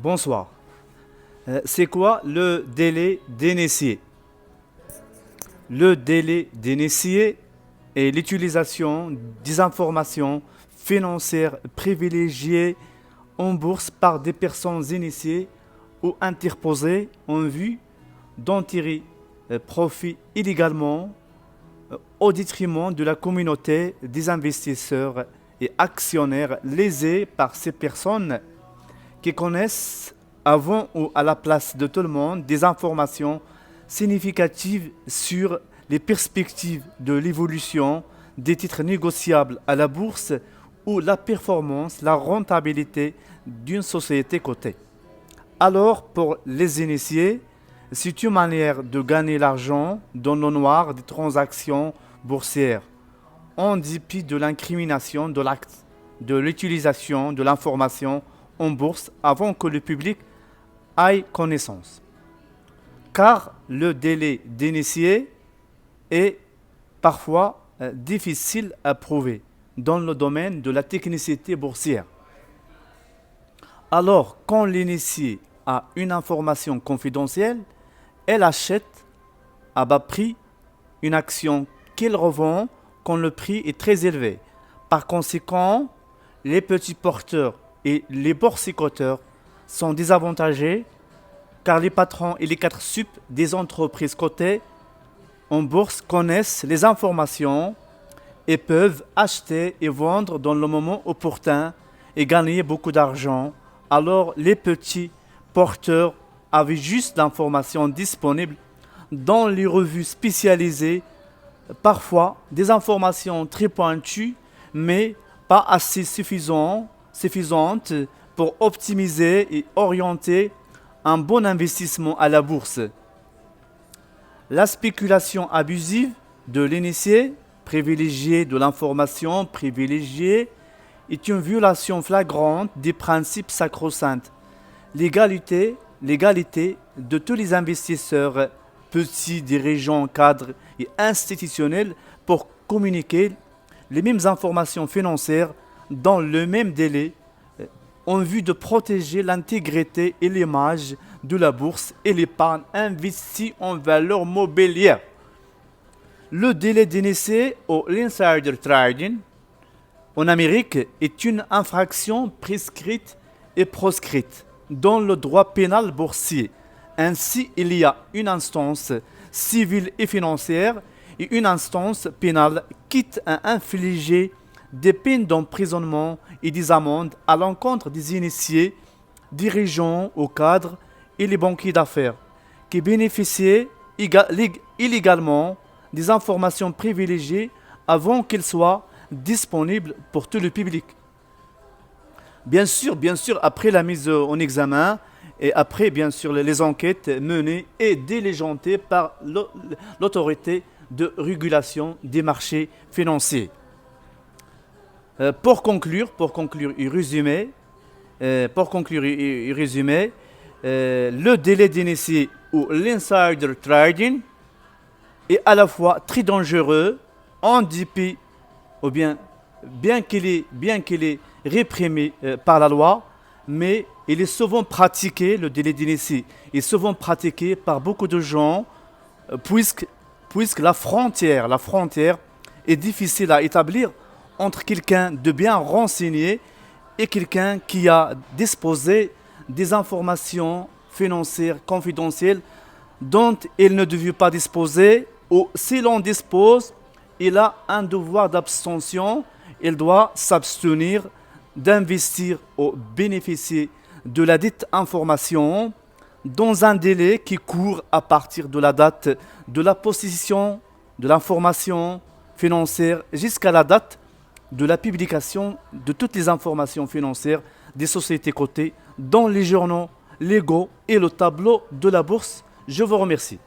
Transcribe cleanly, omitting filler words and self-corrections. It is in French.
Bonsoir. C'est quoi le délai d'initié? Le délai d'initié est l'utilisation des informations financières privilégiées en bourse par des personnes initiées ou interposées en vue d'en tirer profit illégalement au détriment de la communauté des investisseurs et actionnaires lésés par ces personnes qui connaissent avant ou à la place de tout le monde des informations significatives sur les perspectives de l'évolution des titres négociables à la bourse ou la performance, la rentabilité d'une société cotée. Alors, pour les initiés, c'est une manière de gagner l'argent dans le noir des transactions boursières, en dépit de l'incrimination de l'acte de l'utilisation de l'information en bourse avant que le public ait connaissance. Car le délai d'initié est parfois difficile à prouver dans le domaine de la technicité boursière. Alors, quand l'initié a une information confidentielle, elle achète à bas prix une action qu'elle revend quand le prix est très élevé. Par conséquent, les petits porteurs et les boursicoteurs sont désavantagés car les patrons et les 4 sup des entreprises cotées en bourse connaissent les informations et peuvent acheter et vendre dans le moment opportun et gagner beaucoup d'argent. Alors les petits porteurs avaient juste l'information disponible dans les revues spécialisées, parfois des informations très pointues, mais pas assez suffisantes pour optimiser et orienter un bon investissement à la bourse. La spéculation abusive de l'initié, privilégié de l'information privilégiée, est une violation flagrante des principes sacro-saints. L'égalité de tous les investisseurs, petits, dirigeants, cadres et institutionnels, pour communiquer les mêmes informations financières dans le même délai en vue de protéger l'intégrité et l'image de la bourse et l'épargne investie en valeurs mobilières. Le délai d'initié ou l'insider trading en Amérique est une infraction prescrite et proscrite dans le droit pénal boursier. Ainsi, il y a une instance civile et financière et une instance pénale quitte à infliger des peines d'emprisonnement et des amendes à l'encontre des initiés, dirigeants ou cadres et les banquiers d'affaires qui bénéficiaient illégalement des informations privilégiées avant qu'elles soient disponibles pour tout le public. Bien sûr, après la mise en examen et après, bien sûr, les enquêtes menées et diligentées par l'autorité de régulation des marchés financiers. Pour conclure et résumer, le délai d'initié ou l'insider trading est à la fois très dangereux, en dépit, ou bien qu'il est réprimé par la loi, mais il est souvent pratiqué, le délai d'initié est souvent pratiqué par beaucoup de gens, puisque la frontière est difficile à établir entre quelqu'un de bien renseigné et quelqu'un qui a disposé des informations financières confidentielles dont il ne devait pas disposer, ou si l'on dispose, il a un devoir d'abstention, il doit s'abstenir d'investir ou bénéficier de la dite information dans un délai qui court à partir de la date de la possession de l'information financière jusqu'à la date de la publication de toutes les informations financières des sociétés cotées dans les journaux légaux et le tableau de la bourse. Je vous remercie.